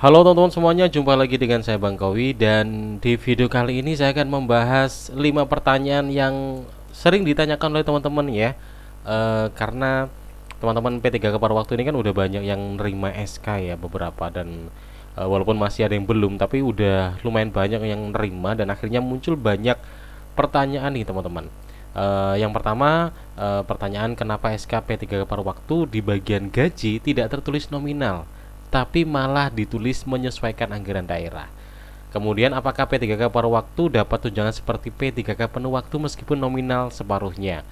Halo teman-teman semuanya, jumpa lagi dengan saya Bang Kowi dan di video kali ini saya akan membahas 5 pertanyaan yang sering ditanyakan oleh teman-teman ya. Karena teman-teman P3K paruh waktu ini kan udah banyak yang nerima SK ya beberapa dan walaupun masih ada yang belum tapi udah lumayan banyak yang nerima dan akhirnya muncul banyak pertanyaan nih teman-teman. Yang pertama, pertanyaan kenapa SK P3K paruh waktu di bagian gaji tidak tertulis nominal tapi malah ditulis menyesuaikan anggaran daerah. Kemudian apakah P3K paruh waktu dapat tunjangan seperti P3K penuh waktu meskipun nominal separuhnya?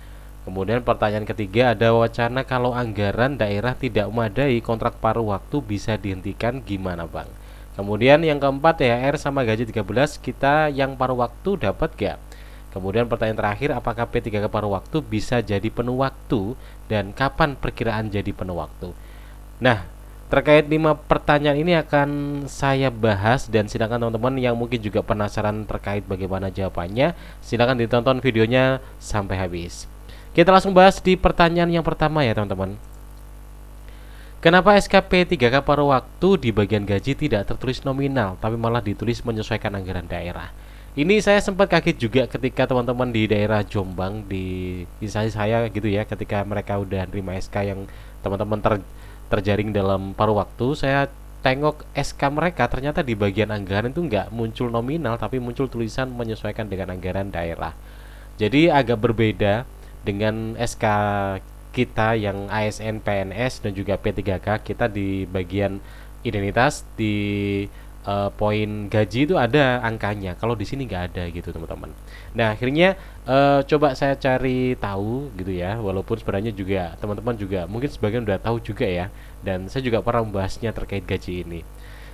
Kemudian pertanyaan ketiga, ada wacana kalau anggaran daerah tidak memadai kontrak paruh waktu bisa dihentikan gimana Bang? Kemudian yang keempat, THR sama gaji 13 kita yang paruh waktu dapat gak? Kemudian pertanyaan terakhir, apakah P3K paruh waktu bisa jadi penuh waktu dan kapan perkiraan jadi penuh waktu? Nah, terkait 5 pertanyaan ini akan saya bahas dan silakan teman-teman yang mungkin juga penasaran terkait bagaimana jawabannya, silakan ditonton videonya sampai habis. Kita langsung bahas di pertanyaan yang pertama ya teman-teman. Kenapa SKP 3K paruh waktu di bagian gaji tidak tertulis nominal tapi malah ditulis menyesuaikan anggaran daerah? Ini saya sempat kaget juga ketika teman-teman di daerah Jombang di instansi saya gitu ya, ketika mereka udah terima SK yang teman-teman terjaring dalam paruh waktu, saya tengok SK mereka ternyata di bagian anggaran itu nggak muncul nominal tapi muncul tulisan menyesuaikan dengan anggaran daerah. Jadi agak berbeda dengan SK kita yang ASN, PNS dan juga P3K. Kita di bagian identitas di poin gaji itu ada angkanya. Kalau di sini nggak ada gitu teman-teman. Nah akhirnya coba saya cari tahu gitu ya. Walaupun sebenarnya juga teman-teman juga mungkin sebagian udah tahu juga ya. Dan saya juga pernah membahasnya terkait gaji ini.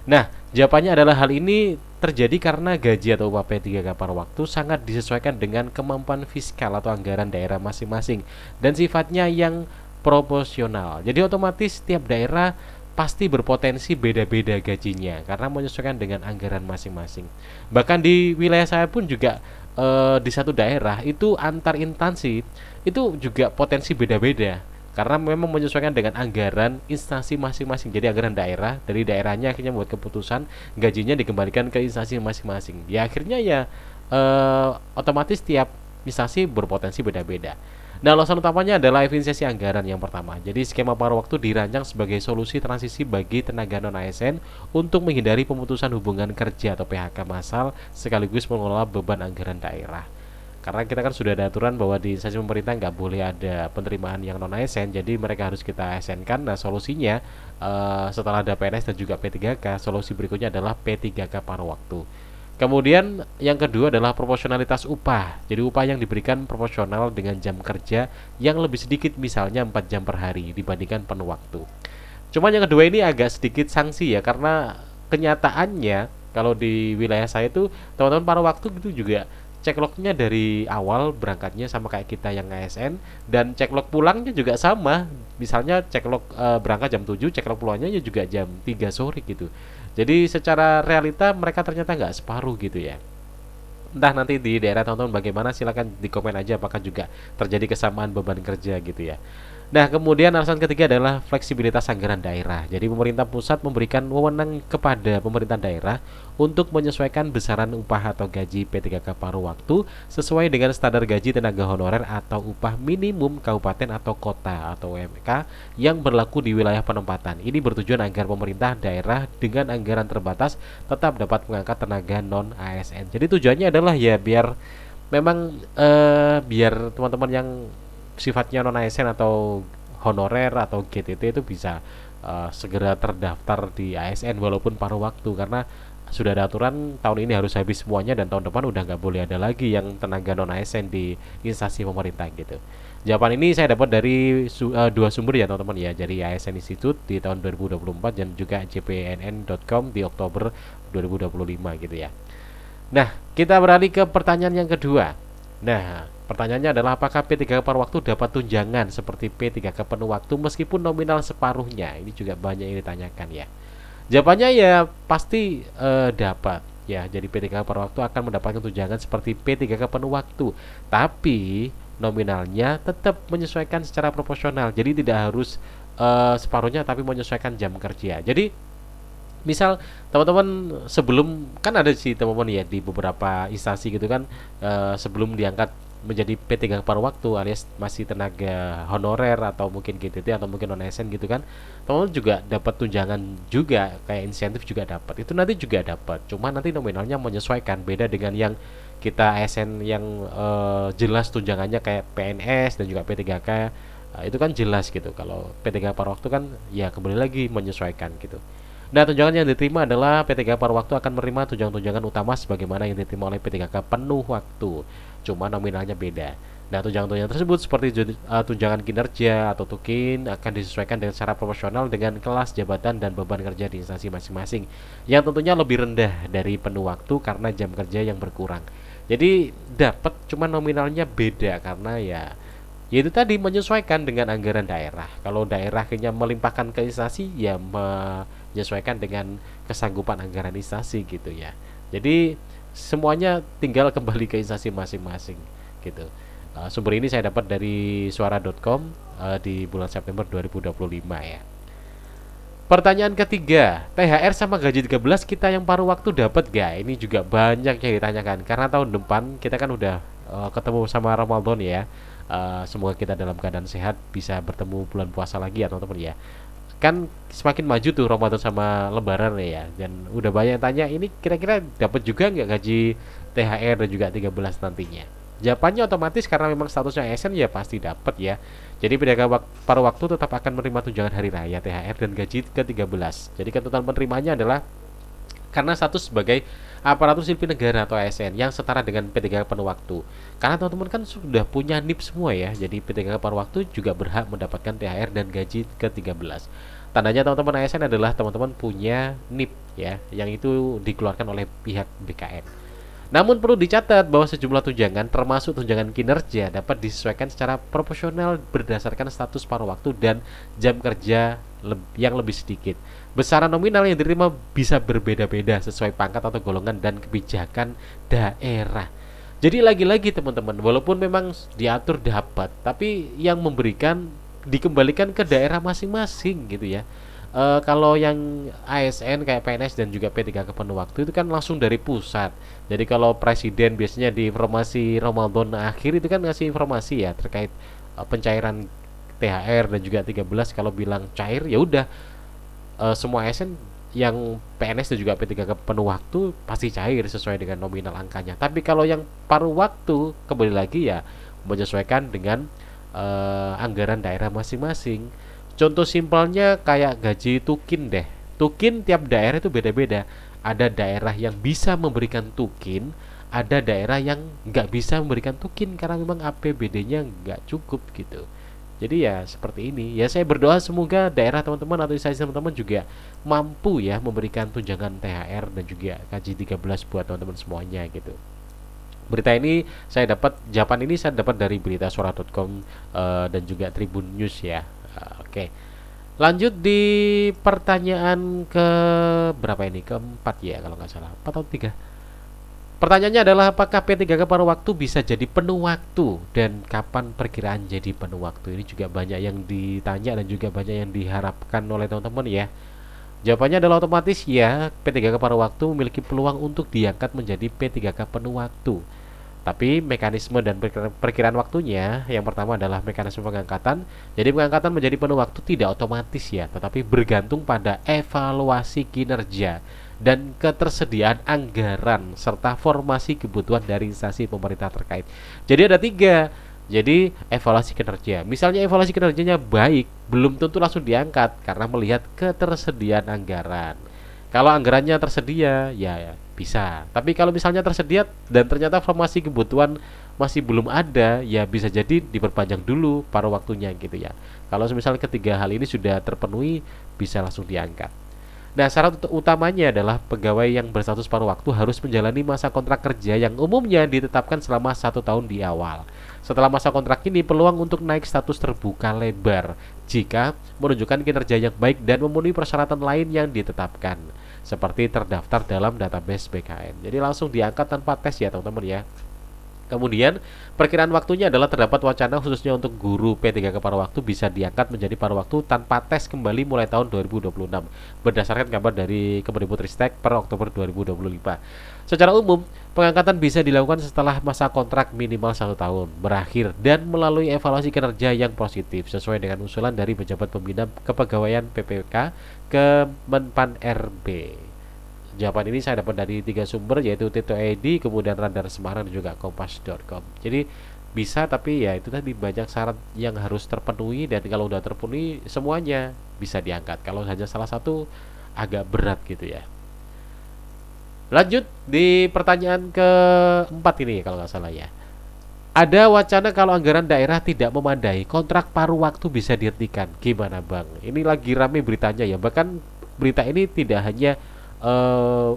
Nah jawabannya adalah hal ini terjadi karena gaji atau upah P3K paruh waktu sangat disesuaikan dengan kemampuan fiskal atau anggaran daerah masing-masing dan sifatnya yang proporsional. Jadi otomatis setiap daerah pasti berpotensi beda-beda gajinya karena menyesuaikan dengan anggaran masing-masing. Bahkan di wilayah saya pun juga di satu daerah itu antar instansi itu juga potensi beda-beda karena memang menyesuaikan dengan anggaran instansi masing-masing. Jadi anggaran daerah dari daerahnya akhirnya membuat keputusan gajinya dikembalikan ke instansi masing-masing. Ya akhirnya ya otomatis tiap instansi berpotensi beda-beda. Nah, alasan utamanya adalah efisiensi anggaran yang pertama. Jadi, skema paruh waktu dirancang sebagai solusi transisi bagi tenaga non-ASN untuk menghindari pemutusan hubungan kerja atau PHK massal sekaligus mengelola beban anggaran daerah. Karena kita kan sudah ada aturan bahwa di instansi pemerintah nggak boleh ada penerimaan yang non-ASN, jadi mereka harus kita ASN kan. Nah, solusinya setelah ada PNS dan juga P3K, solusi berikutnya adalah P3K paruh waktu. Kemudian yang kedua adalah proporsionalitas upah. Jadi upah yang diberikan proporsional dengan jam kerja yang lebih sedikit, misalnya 4 jam per hari dibandingkan penuh waktu. Cuman yang kedua ini agak sedikit sanksi ya, karena kenyataannya kalau di wilayah saya itu teman-teman paruh waktu itu juga cek dari awal berangkatnya sama kayak kita yang ASN dan cek pulangnya juga sama. Misalnya cek berangkat jam 7, cek pulangnya juga jam 3 sore gitu. Jadi secara realita mereka ternyata nggak separuh gitu ya. Entah nanti di daerah teman-teman bagaimana, silakan di komen aja apakah juga terjadi kesamaan beban kerja gitu ya. Nah, kemudian alasan ketiga adalah fleksibilitas anggaran daerah. Jadi pemerintah pusat memberikan wewenang kepada pemerintah daerah untuk menyesuaikan besaran upah atau gaji P3K paruh waktu sesuai dengan standar gaji tenaga honorer atau upah minimum kabupaten atau kota atau UMK yang berlaku di wilayah penempatan. Ini bertujuan agar pemerintah daerah dengan anggaran terbatas tetap dapat mengangkat tenaga non ASN. Jadi tujuannya adalah ya biar memang biar teman-teman yang sifatnya non ASN atau honorer atau GTT itu bisa segera terdaftar di ASN walaupun paruh waktu, karena sudah ada aturan tahun ini harus habis semuanya dan tahun depan udah nggak boleh ada lagi yang tenaga non ASN di instansi pemerintah gitu. Jawaban ini saya dapat dari dua sumber ya teman-teman ya, dari ASN Institute di tahun 2024 dan juga jpnn.com di Oktober 2025 gitu ya. Nah, kita beralih ke pertanyaan yang kedua. Nah, pertanyaannya adalah apakah P3K paruh waktu dapat tunjangan seperti P3K penuh waktu meskipun nominal separuhnya? Ini juga banyak yang ditanyakan ya. Jawabannya ya pasti dapat ya. Jadi P3K paruh waktu akan mendapatkan tunjangan seperti P3K penuh waktu. Tapi nominalnya tetap menyesuaikan secara proporsional. Jadi tidak harus separuhnya tapi menyesuaikan jam kerja. Jadi Misal teman-teman sebelum, kan ada sih teman-teman ya di beberapa instansi gitu kan, sebelum diangkat menjadi P3K paruh waktu alias masih tenaga honorer atau mungkin GTT atau mungkin non ASN gitu kan, teman-teman juga dapat tunjangan juga, kayak insentif juga dapat, itu nanti juga dapat, cuma nanti nominalnya menyesuaikan, beda dengan yang kita ASN yang jelas tunjangannya kayak PNS dan juga P3K. Itu kan jelas gitu. Kalau P3K paruh waktu kan ya kembali lagi menyesuaikan gitu. Nah, tunjangan yang diterima adalah P3K paruh waktu akan menerima tunjangan-tunjangan utama sebagaimana yang diterima oleh P3K penuh waktu. Cuma nominalnya beda. Nah, tunjangan-tunjangan tersebut seperti tunjangan kinerja atau tukin akan disesuaikan dengan secara proporsional dengan kelas jabatan dan beban kerja di instansi masing-masing, yang tentunya lebih rendah dari penuh waktu karena jam kerja yang berkurang. Jadi dapat, cuma nominalnya beda karena yaitu tadi menyesuaikan dengan anggaran daerah. Kalau daerah akhirnya melimpahkan ke instansi, ya menyesuaikan dengan kesanggupan anggaran instansi gitu ya. Jadi semuanya tinggal kembali ke instansi masing-masing gitu. Sumber ini saya dapat dari suara.com di bulan September 2025 ya. Pertanyaan ketiga, THR sama gaji 13 kita yang paruh waktu dapat gak? Ini juga banyak yang ditanyakan karena tahun depan kita kan udah ketemu sama Ramadan ya. Semoga kita dalam keadaan sehat bisa bertemu bulan puasa lagi ya teman-teman ya. Kan semakin maju tuh Ramadan sama Lebaran ya, dan udah banyak yang tanya ini kira-kira dapat juga nggak gaji THR dan juga 13 nantinya. Jawabannya otomatis karena memang statusnya ASN ya pasti dapat ya. Jadi paruh waktu tetap akan menerima tunjangan hari raya, THR dan gaji ke-13. Jadi ketentuan penerimanya adalah karena status sebagai aparatur sipil negara atau ASN yang setara dengan P3K penuh waktu. Karena teman-teman kan sudah punya NIP semua ya, jadi P3K paruh waktu juga berhak mendapatkan THR dan gaji ke-13. Tandanya teman-teman ASN adalah teman-teman punya NIP ya, yang itu dikeluarkan oleh pihak BKN. Namun perlu dicatat bahwa sejumlah tunjangan termasuk tunjangan kinerja dapat disesuaikan secara proporsional berdasarkan status paruh waktu dan jam kerja yang lebih sedikit. Besaran nominal yang diterima bisa berbeda-beda sesuai pangkat atau golongan dan kebijakan daerah. Jadi lagi-lagi teman-teman, walaupun memang diatur dapat, tapi yang memberikan dikembalikan ke daerah masing-masing gitu ya. Kalau yang ASN kayak PNS dan juga P3K penuh waktu itu kan langsung dari pusat. Jadi kalau presiden biasanya di informasi Ramadan akhir itu kan ngasih informasi ya terkait pencairan THR dan juga 13, kalau bilang cair ya udah, semua ASN yang PNS dan juga P3K penuh waktu pasti cair sesuai dengan nominal angkanya. Tapi kalau yang paruh waktu kembali lagi ya menyesuaikan dengan anggaran daerah masing-masing. Contoh simpelnya kayak gaji tukin deh. Tukin tiap daerah itu beda-beda. Ada daerah yang bisa memberikan tukin, ada daerah yang nggak bisa memberikan tukin karena memang APBD-nya nggak cukup gitu. Jadi ya seperti ini. Ya saya berdoa semoga daerah teman-teman atau instansi teman-teman juga mampu ya memberikan tunjangan THR dan juga gaji 13 buat teman-teman semuanya gitu. Berita ini saya dapat, jawaban ini saya dapat dari beritasuara.com dan juga Tribun News ya. Oke. Lanjut di pertanyaan ke berapa ini? Keempat ya kalau nggak salah. 4 atau 3. Pertanyaannya adalah apakah P3K paruh waktu bisa jadi penuh waktu dan kapan perkiraan jadi penuh waktu? Ini juga banyak yang ditanya dan juga banyak yang diharapkan oleh teman-teman ya. Jawabannya adalah otomatis ya, P3K paruh waktu memiliki peluang untuk diangkat menjadi P3K penuh waktu. Tapi mekanisme dan perkiraan waktunya, yang pertama adalah mekanisme pengangkatan. Jadi pengangkatan menjadi penuh waktu tidak otomatis ya, tetapi bergantung pada evaluasi kinerja dan ketersediaan anggaran serta formasi kebutuhan dari instansi pemerintah terkait. Jadi ada 3. Jadi evaluasi kinerja. Misalnya evaluasi kinerjanya baik, belum tentu langsung diangkat karena melihat ketersediaan anggaran. Kalau anggarannya tersedia, ya bisa. Tapi kalau misalnya tersedia dan ternyata formasi kebutuhan masih belum ada, ya bisa jadi diperpanjang dulu paruh waktunya gitu ya. Kalau misalnya ketiga hal ini sudah terpenuhi, bisa langsung diangkat. Nah, syarat utamanya adalah pegawai yang berstatus paruh waktu harus menjalani masa kontrak kerja yang umumnya ditetapkan selama 1 tahun di awal. Setelah masa kontrak ini, peluang untuk naik status terbuka lebar jika menunjukkan kinerja yang baik dan memenuhi persyaratan lain yang ditetapkan, seperti terdaftar dalam database BKN. Jadi langsung diangkat tanpa tes ya teman-teman ya. Kemudian, perkiraan waktunya adalah terdapat wacana khususnya untuk guru P3K paruh waktu bisa diangkat menjadi paruh waktu tanpa tes kembali mulai tahun 2026 berdasarkan kabar dari Kemendikbudristek per Oktober 2025. Secara umum, pengangkatan bisa dilakukan setelah masa kontrak minimal 1 tahun berakhir dan melalui evaluasi kinerja yang positif sesuai dengan usulan dari pejabat pembina kepegawaian PPK ke Menpan RB. Jawaban ini saya dapat dari 3 sumber yaitu Tito ID, kemudian Radar Semarang dan juga Kompas.com. Jadi bisa tapi ya itu tadi banyak syarat yang harus terpenuhi dan kalau udah terpenuhi semuanya bisa diangkat. Kalau saja salah satu agak berat gitu ya. Lanjut di pertanyaan keempat ini kalau nggak salah ya. Ada wacana kalau anggaran daerah tidak memadai, kontrak paruh waktu bisa dihentikan. Gimana Bang? Ini lagi rame beritanya ya. Bahkan berita ini tidak hanya eh,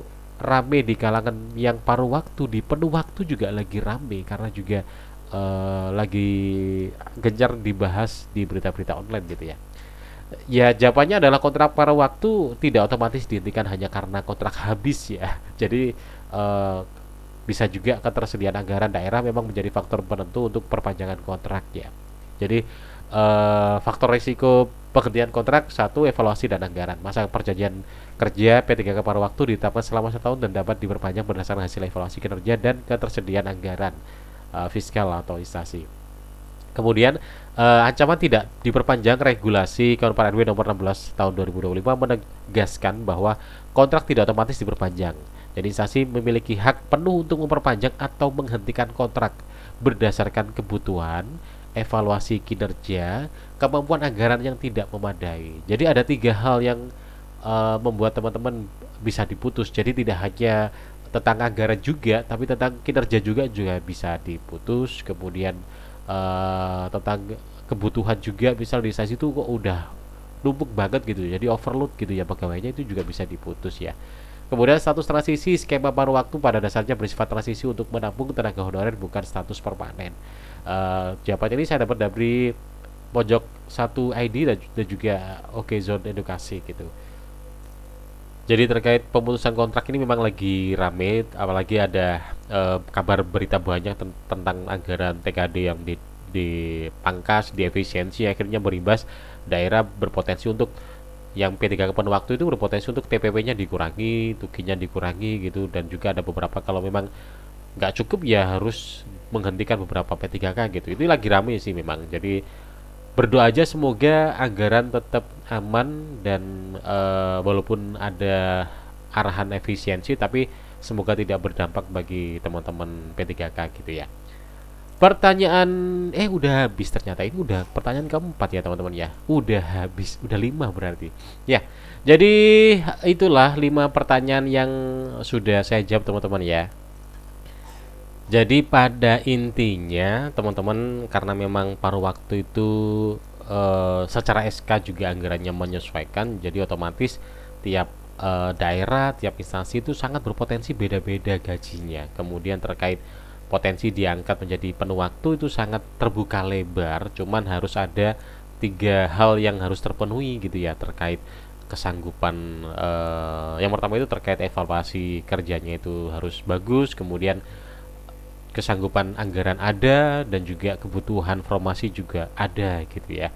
rame di kalangan yang paruh waktu, di penuh waktu juga lagi rame karena juga lagi gencar dibahas di berita-berita online gitu ya. Ya jawabannya adalah kontrak paruh waktu tidak otomatis dihentikan hanya karena kontrak habis ya. Jadi eh, bisa juga ketersediaan anggaran daerah memang menjadi faktor penentu untuk perpanjangan kontrak ya. Jadi faktor risiko penghentian kontrak satu evaluasi dan anggaran. Masa perjanjian kerja P3K paruh waktu ditetapkan selama 1 tahun dan dapat diperpanjang berdasarkan hasil evaluasi kinerja dan ketersediaan anggaran fiskal atau instansi. Kemudian ancaman tidak diperpanjang regulasi Kemenpan RB nomor 16 tahun 2025 menegaskan bahwa kontrak tidak otomatis diperpanjang. Jadi instansi memiliki hak penuh untuk memperpanjang atau menghentikan kontrak berdasarkan kebutuhan, evaluasi kinerja, kemampuan anggaran yang tidak memadai. Jadi ada 3 hal yang membuat teman-teman bisa diputus. Jadi tidak hanya tentang anggaran juga, tapi tentang kinerja juga bisa diputus. Kemudian tentang kebutuhan juga, misal di instansi itu kok udah numpuk banget gitu, jadi overload gitu ya pegawainya, itu juga bisa diputus ya. Kemudian status transisi, skema paruh waktu pada dasarnya bersifat transisi untuk menampung tenaga honorer bukan status permanen. Jawaban ini saya dapat dari pojok 1 ID dan juga Oke Zone Edukasi gitu. Jadi terkait pemutusan kontrak ini memang lagi rame, apalagi ada kabar berita banyak tentang anggaran TKD yang dipangkas, diefisiensi, akhirnya berimbas daerah berpotensi untuk yang P3K penuh waktu itu berpotensi untuk TPP-nya dikurangi, tukinya dikurangi gitu, dan juga ada beberapa kalau memang nggak cukup ya harus menghentikan beberapa P3K gitu. Ini lagi rame sih memang. Jadi berdoa aja semoga anggaran tetap aman dan walaupun ada arahan efisiensi tapi semoga tidak berdampak bagi teman-teman P3K gitu ya. Pertanyaan udah habis, ternyata ini udah pertanyaan keempat ya teman-teman ya. Udah habis, udah 5 berarti. Ya. Jadi itulah 5 pertanyaan yang sudah saya jawab teman-teman ya. Jadi pada intinya teman-teman karena memang paruh waktu itu secara SK juga anggarannya menyesuaikan, jadi otomatis tiap daerah, tiap instansi itu sangat berpotensi beda-beda gajinya. Kemudian terkait potensi diangkat menjadi penuh waktu itu sangat terbuka lebar, cuman harus ada 3 hal yang harus terpenuhi gitu ya terkait kesanggupan. Yang pertama itu terkait evaluasi kerjanya itu harus bagus, kemudian kesanggupan anggaran ada dan juga kebutuhan formasi juga ada gitu ya.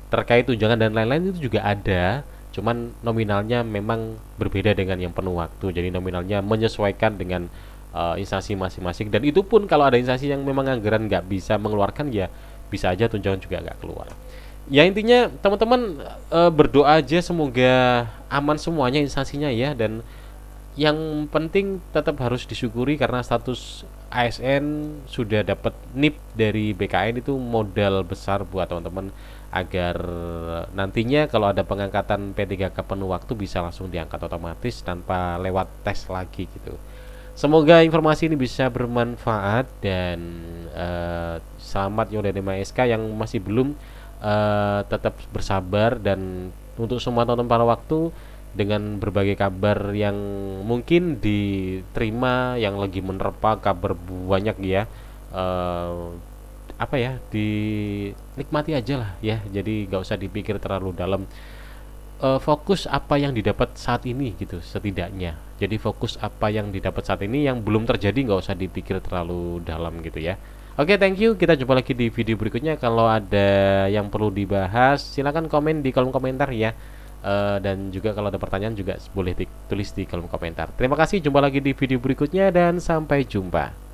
Terkait tunjangan dan lain-lain itu juga ada, cuman nominalnya memang berbeda dengan yang penuh waktu. Jadi nominalnya menyesuaikan dengan instansi masing-masing, dan itu pun kalau ada instansi yang memang anggaran nggak bisa mengeluarkan ya bisa aja tunjangan juga nggak keluar. Ya intinya teman-teman berdoa aja semoga aman semuanya instansinya ya, dan yang penting tetap harus disyukuri karena status ASN sudah dapat NIP dari BKN, itu modal besar buat teman-teman agar nantinya kalau ada pengangkatan P3K penuh waktu bisa langsung diangkat otomatis tanpa lewat tes lagi gitu. Semoga informasi ini bisa bermanfaat dan selamat Yodadema SK yang masih belum tetap bersabar, dan untuk semua teman-teman para waktu dengan berbagai kabar yang mungkin diterima yang lagi menerpa kabar banyak ya, apa ya, dinikmati aja lah ya, jadi nggak usah dipikir terlalu dalam. fokus apa yang didapat saat ini gitu setidaknya. Jadi fokus apa yang didapat saat ini, yang belum terjadi nggak usah dipikir terlalu dalam gitu ya. Oke, thank you. Kita jumpa lagi di video berikutnya. Kalau ada yang perlu dibahas, silakan komen di kolom komentar ya. Dan juga kalau ada pertanyaan juga boleh ditulis di kolom komentar. Terima kasih. Jumpa lagi di video berikutnya dan sampai jumpa.